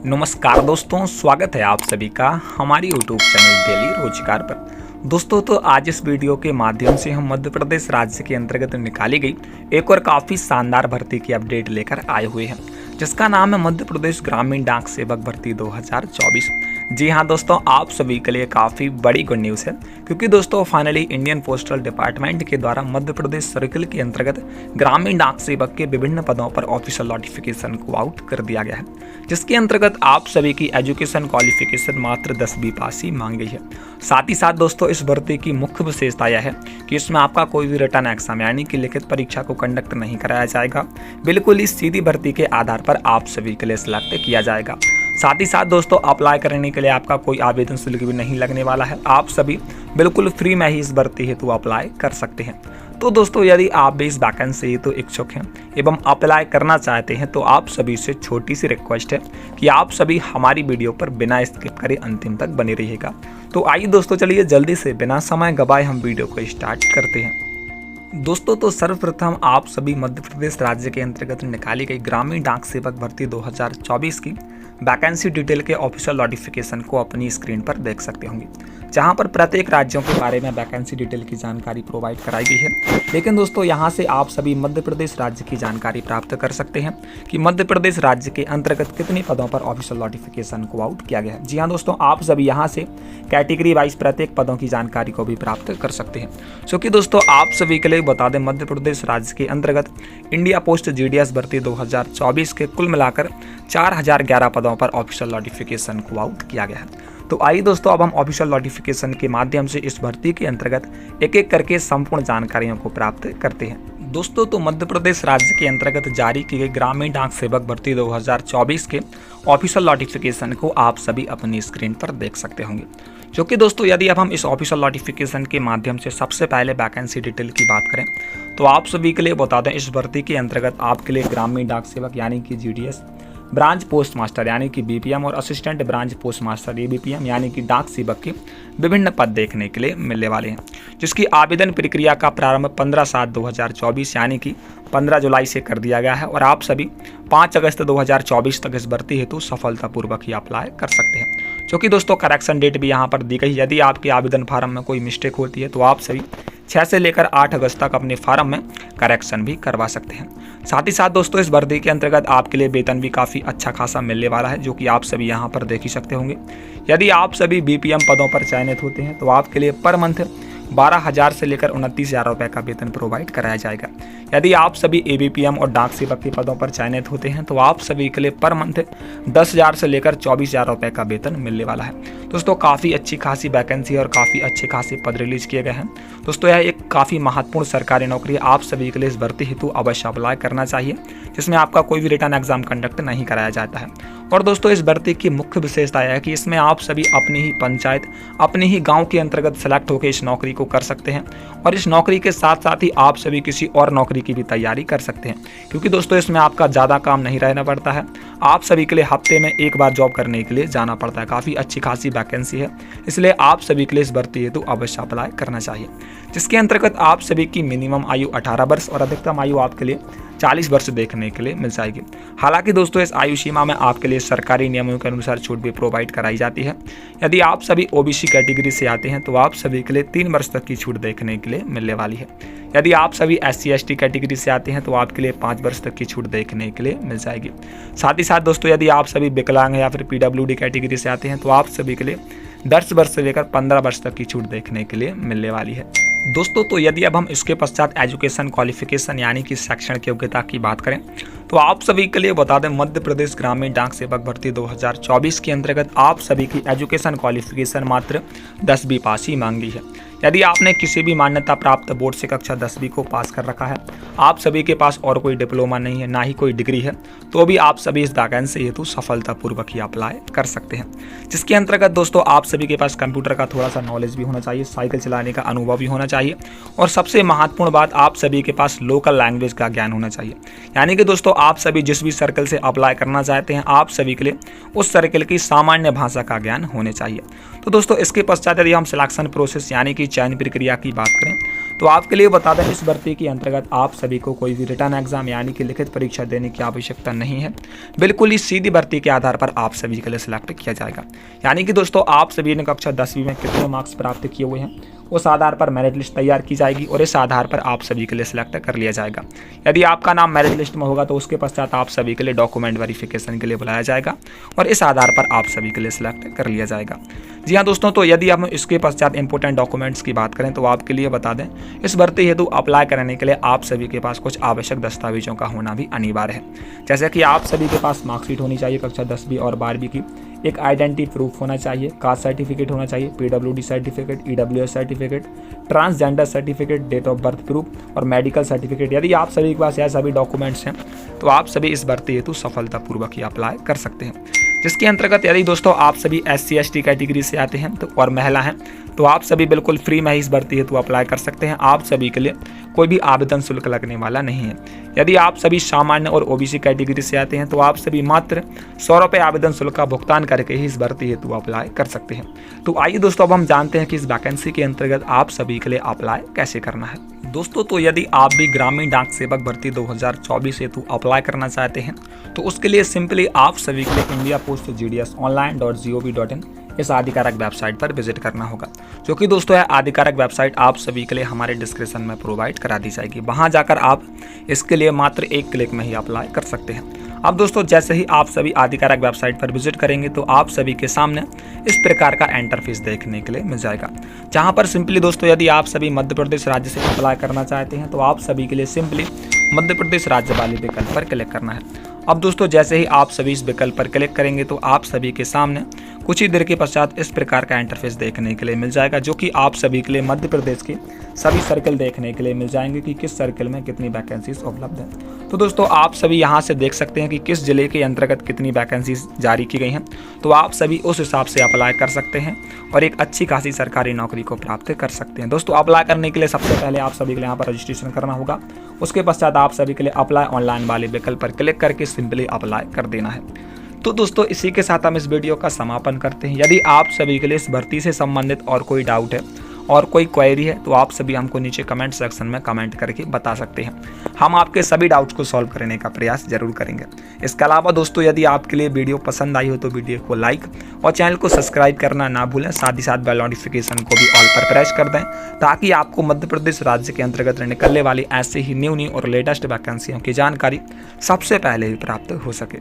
नमस्कार दोस्तों, स्वागत है आप सभी का हमारी यूट्यूब चैनल डेली रोजगार पर। दोस्तों तो आज इस वीडियो के माध्यम से हम मध्य प्रदेश राज्य के अंतर्गत निकाली गई एक और काफ़ी शानदार भर्ती की अपडेट लेकर आए हुए हैं, जिसका नाम है मध्य प्रदेश ग्रामीण डाक सेवक भर्ती 2024। जी हाँ दोस्तों, आप सभी के लिए काफ़ी बड़ी गुड न्यूज़ है, क्योंकि दोस्तों फाइनली इंडियन पोस्टल डिपार्टमेंट के द्वारा मध्य प्रदेश सर्किल के अंतर्गत ग्रामीण डाक सेवक के विभिन्न पदों पर ऑफिशियल नोटिफिकेशन को आउट कर दिया गया है, जिसके अंतर्गत आप सभी की एजुकेशन क्वालिफिकेशन मात्र 10वीं पास ही मांगी है। साथ ही साथ दोस्तों इस भर्ती की मुख्य विशेषता यह है कि इसमें आपका कोई भी रिटर्न एग्जाम यानी कि लिखित परीक्षा को कंडक्ट नहीं कराया जाएगा। बिल्कुल ही सीधी भर्ती के आधार पर आप सभी के लिए सिलेक्ट किया जाएगा। साथ ही साथ दोस्तों अप्लाई करने के लिए आपका कोई आवेदन शुल्क भी नहीं लगने वाला है। आप सभी बिल्कुल फ्री में ही इस भर्ती हेतु अप्लाई कर सकते हैं। तो दोस्तों यदि आप भी इस वैकेंसी हेतु इच्छुक हैं एवं अप्लाई करना चाहते हैं तो आप सभी से छोटी सी रिक्वेस्ट है कि आप सभी हमारी वीडियो पर बिना स्किप करे अंतिम तक बने रहिएगा। तो आइए दोस्तों चलिए जल्दी से बिना समय गवाए हम वीडियो को स्टार्ट करते हैं। दोस्तों तो सर्वप्रथम आप सभी मध्य प्रदेश राज्य के अंतर्गत निकाली गई ग्रामीण डाक सेवक भर्ती 2024 की वैकेंसी डिटेल के ऑफिशियल नोटिफिकेशन को अपनी स्क्रीन पर देख सकते होंगे, जहां पर प्रत्येक राज्यों के बारे में वैकेंसी डिटेल की जानकारी प्रोवाइड कराई गई है। लेकिन दोस्तों यहां से आप सभी मध्य प्रदेश राज्य की जानकारी प्राप्त कर सकते हैं कि मध्य प्रदेश राज्य के अंतर्गत कितने पदों पर ऑफिशियल नोटिफिकेशन को आउट किया गया है। जी हाँ दोस्तों, आप सभी यहां से कैटेगरी वाइज प्रत्येक पदों की जानकारी को भी प्राप्त कर सकते हैं। क्योंकि दोस्तों आप सभी के लिए बता दें, मध्य प्रदेश राज्य के अंतर्गत इंडिया पोस्ट जीडीएस भर्ती 2024 के कुल मिलाकर 4011 पदों पर ऑफिशियल नोटिफिकेशन को आउट किया गया है। तो आइए दोस्तों अब हम ऑफिशियल नोटिफिकेशन के माध्यम से इस भर्ती के अंतर्गत एक एक करके संपूर्ण जानकारियों को प्राप्त करते हैं। दोस्तों तो मध्य प्रदेश राज्य के अंतर्गत जारी की गई ग्रामीण डाक सेवक भर्ती 2024 के ऑफिशियल नोटिफिकेशन को आप सभी अपनी स्क्रीन पर देख सकते होंगे। क्योंकि दोस्तों यदि अब हम इस ऑफिशियल नोटिफिकेशन के माध्यम से सबसे पहले वैकेंसी डिटेल की बात करें तो आप सभी के लिए बता दें, इस भर्ती के अंतर्गत आपके लिए ग्रामीण डाक सेवक यानी कि जीडीएस, ब्रांच पोस्ट मास्टर यानी कि बीपीएम और assistant branch post master ABPM यानी कि डाक सेवक के विभिन्न पद देखने के लिए मिलने वाले हैं, जिसकी आवेदन प्रक्रिया का प्रारंभ 15/7/2024 यानी कि 15 जुलाई से कर दिया गया है और आप सभी 5 अगस्त 2024 तक इस भर्ती हेतु सफलतापूर्वक ही अप्लाई कर सकते हैं। क्योंकि दोस्तों करेक्शन डेट भी यहाँ पर दी गई। यदि आपके आवेदन फार्म में कोई मिस्टेक होती है तो आप सभी 6 से लेकर 8 अगस्त तक अपने फार्म में करेक्शन भी करवा सकते हैं। साथ ही साथ दोस्तों इस भर्ती के अंतर्गत आपके लिए वेतन भी काफ़ी अच्छा खासा मिलने वाला है, जो कि आप सभी यहाँ पर देख ही सकते होंगे। यदि आप सभी बीपीएम पदों पर चयनित होते हैं तो आपके लिए पर मंथ 12,000 से लेकर 29,000 रुपये का वेतन प्रोवाइड कराया जाएगा। यदि आप सभी एबीपीएम और डाक सेवक के पदों पर चयनित होते हैं तो आप सभी के लिए पर मंथ 10,000 से लेकर 24,000 रुपये का वेतन मिलने वाला है। दोस्तों काफ़ी अच्छी खासी वैकेंसी और काफ़ी अच्छे खासे पद रिलीज किए गए हैं। दोस्तों यह एक काफ़ी महत्वपूर्ण सरकारी नौकरी है। आप सभी के लिए इस भर्ती हेतु अवश्य अप्लाई करना चाहिए, जिसमें आपका कोई भी रिटर्न एग्जाम कंडक्ट नहीं कराया जाता है। और दोस्तों इस भर्ती की मुख्य विशेषता यह है कि इसमें आप सभी अपनी ही पंचायत, अपने ही गांव के अंतर्गत सेलेक्ट होकर इस नौकरी को कर सकते हैं और इस नौकरी के साथ साथ ही आप सभी किसी और नौकरी की भी तैयारी कर सकते हैं। क्योंकि दोस्तों इसमें आपका ज़्यादा काम नहीं रहना पड़ता है। आप सभी के लिए हफ्ते में एक बार जॉब करने के लिए जाना पड़ता है। काफ़ी अच्छी खासी वैकेंसी है, इसलिए आप सभी के लिए इस भर्ती हेतु अवश्य अप्लाई करना चाहिए, जिसके अंतर्गत आप सभी की मिनिमम आयु 18 वर्ष और अधिकतम आयु आपके लिए 40 वर्ष देखने के लिए मिल जाएगी। हालांकि दोस्तों इस आयु सीमा में आपके लिए सरकारी नियमों के अनुसार छूट भी प्रोवाइड कराई जाती है। यदि आप सभी ओबीसी कैटेगरी से आते हैं तो आप सभी के लिए 3 वर्ष तक की छूट देखने के लिए मिलने वाली है। यदि आप सभी SC/ST कैटेगरी से आते हैं तो आपके लिए 5 वर्ष तक की छूट देखने के लिए मिल जाएगी। साथ ही साथ दोस्तों यदि आप सभी विकलांग या फिर PWD कैटेगरी से आते हैं तो आप सभी के लिए 10 वर्ष से लेकर 15 वर्ष तक की छूट देखने के लिए मिलने वाली है। दोस्तों तो यदि अब हम इसके पश्चात एजुकेशन क्वालिफिकेशन यानी कि शैक्षणिक योग्यता की बात करें तो आप सभी के लिए बता दें, मध्य प्रदेश ग्रामीण डाक सेवक भर्ती 2024 के अंतर्गत आप सभी की एजुकेशन क्वालिफिकेशन मात्र 10वीं पास ही मांगी है। यदि आपने किसी भी मान्यता प्राप्त बोर्ड से कक्षा 10वीं को पास कर रखा है, आप सभी के पास और कोई डिप्लोमा नहीं है, ना ही कोई डिग्री है, तो भी आप सभी इस वैकेंसी हेतु सफलतापूर्वक ही अप्लाई कर सकते हैं। जिसके अंतर्गत दोस्तों आप सभी के पास कंप्यूटर का थोड़ा सा नॉलेज भी होना चाहिए, साइकिल चलाने का अनुभव भी होना चाहिए और सबसे महत्वपूर्ण बात, आप सभी के पास लोकल लैंग्वेज का ज्ञान होना चाहिए। यानी कि दोस्तों आप सभी जिस भी सर्कल से अप्लाई करना चाहते हैं, आप सभी के लिए उस सर्कल की सामान्य भाषा का ज्ञान होने चाहिए। तो दोस्तों इसके पश्चात यदि हम सिलेक्शन प्रोसेस यानी कि चयन प्रक्रिया की बात करें तो आपके लिए बता दें, इस भर्ती के अंतर्गत आप सभी को कोई भी रिटर्न एग्जाम यानी कि लिखित परीक्षा देने की आवश्यकता नहीं है। बिल्कुल ही सीधी भर्ती के आधार पर आप सभी के लिए सिलेक्ट किया जाएगा। यानी कि दोस्तों आप सभी ने कक्षा 10वीं में कितने मार्क्स प्राप्त किए हुए हैं, उस आधार पर मेरिट लिस्ट तैयार की जाएगी और इस आधार पर आप सभी के लिए सिलेक्ट कर लिया जाएगा। यदि आपका नाम मेरिट लिस्ट में होगा तो उसके पश्चात आप सभी के लिए डॉक्यूमेंट वेरिफिकेशन के लिए बुलाया जाएगा और इस आधार पर आप सभी के लिए सिलेक्ट कर लिया जाएगा। जी हाँ दोस्तों, तो यदि हम इसके पश्चात इंपॉर्टेंट डॉक्यूमेंट्स की बात करें तो आपके लिए बता दें, इस भर्ती हेतु अप्लाई करने के लिए आप सभी के पास कुछ आवश्यक दस्तावेजों का होना भी अनिवार्य है। जैसे कि आप सभी के पास मार्कशीट होनी चाहिए कक्षा 10वीं और 12वीं की, एक आइडेंटिटी प्रूफ होना चाहिए, कास्ट सर्टिफिकेट होना चाहिए, PWD certificate, EWS certificate, transgender certificate, date of birth proof और मेडिकल सर्टिफिकेट। यदि आप सभी के पास यह सभी डॉक्यूमेंट्स हैं तो आप सभी इस भर्ती हेतु सफलतापूर्वक ही अप्लाई कर सकते हैं। जिसके अंतर्गत यदि दोस्तों आप सभी SC ST कैटेगरी से आते हैं तो और महिला हैं तो आप सभी बिल्कुल फ्री में ही इस भर्ती हेतु अप्लाई कर सकते हैं। आप सभी के लिए कोई भी आवेदन शुल्क लगने वाला नहीं है। यदि आप सभी सामान्य और OBC कैटेगरी से आते हैं तो आप सभी मात्र 100 रुपये आवेदन शुल्क का भुगतान करके ही इस भर्ती हेतु अप्लाई कर सकते हैं। तो आइए दोस्तों अब हम जानते हैं कि इस वैकेंसी के अंतर्गत आप सभी के लिए अप्लाई कैसे करना है। दोस्तों तो यदि आप भी ग्रामीण डाक सेवक भर्ती 2024 हेतु अप्लाई करना चाहते हैं तो उसके लिए सिंपली आप सभी के लिए इंडिया पोस्ट GDS online.gov.in इस आधिकारिक वेबसाइट पर विजिट करना होगा, जो कि दोस्तों यह आधिकारिक वेबसाइट आप सभी के लिए हमारे डिस्क्रिप्शन में प्रोवाइड करा दी जाएगी। वहां जाकर आप इसके लिए मात्र एक क्लिक में ही अप्लाई कर सकते हैं। अब दोस्तों जैसे ही आप सभी आधिकारिक वेबसाइट पर विजिट करेंगे तो आप सभी के सामने इस प्रकार का इंटरफेस देखने के लिए मिल जाएगा, जहां पर सिंपली दोस्तों यदि आप सभी मध्य प्रदेश राज्य से अप्लाई करना चाहते हैं तो आप सभी के लिए सिंपली मध्य प्रदेश राज्य वाले विकल्प पर क्लिक करना है। अब दोस्तों जैसे ही आप सभी इस विकल्प पर क्लिक करेंगे तो आप सभी के सामने कुछ ही देर के पश्चात इस प्रकार का इंटरफेस देखने के लिए मिल जाएगा, जो कि आप सभी के लिए मध्य प्रदेश के सभी सर्कल देखने के लिए मिल जाएंगे कि किस सर्कल में कितनी वैकेंसीज उपलब्ध है। तो दोस्तों आप सभी यहाँ से देख सकते हैं कि किस जिले के अंतर्गत कितनी वैकेंसीज जारी की गई हैं। तो आप सभी उस हिसाब से अप्लाई कर सकते हैं और एक अच्छी खासी सरकारी नौकरी को प्राप्त कर सकते हैं। दोस्तों अप्लाई करने के लिए सबसे पहले आप सभी के लिए यहाँ पर रजिस्ट्रेशन करना होगा। उसके पश्चात आप सभी के लिए अप्लाई ऑनलाइन वाले विकल्प पर क्लिक करके सिंपली अप्लाई कर देना है। तो दोस्तों इसी के साथ हम इस वीडियो का समापन करते हैं। यदि आप सभी के लिए इस भर्ती से संबंधित और कोई डाउट है और कोई क्वेरी है तो आप सभी हमको नीचे कमेंट सेक्शन में कमेंट करके बता सकते हैं। हम आपके सभी डाउट्स को सॉल्व करने का प्रयास जरूर करेंगे। इसके अलावा दोस्तों यदि आपके लिए वीडियो पसंद आई हो तो वीडियो को लाइक और चैनल को सब्सक्राइब करना ना भूलें। साथ ही साथ बेल नोटिफिकेशन को भी ऑल पर प्रेस कर दें, ताकि आपको मध्य प्रदेश राज्य के अंतर्गत निकलने वाली ऐसे ही न्यू और लेटेस्ट वैकेंसियों की जानकारी सबसे पहले ही प्राप्त हो सके।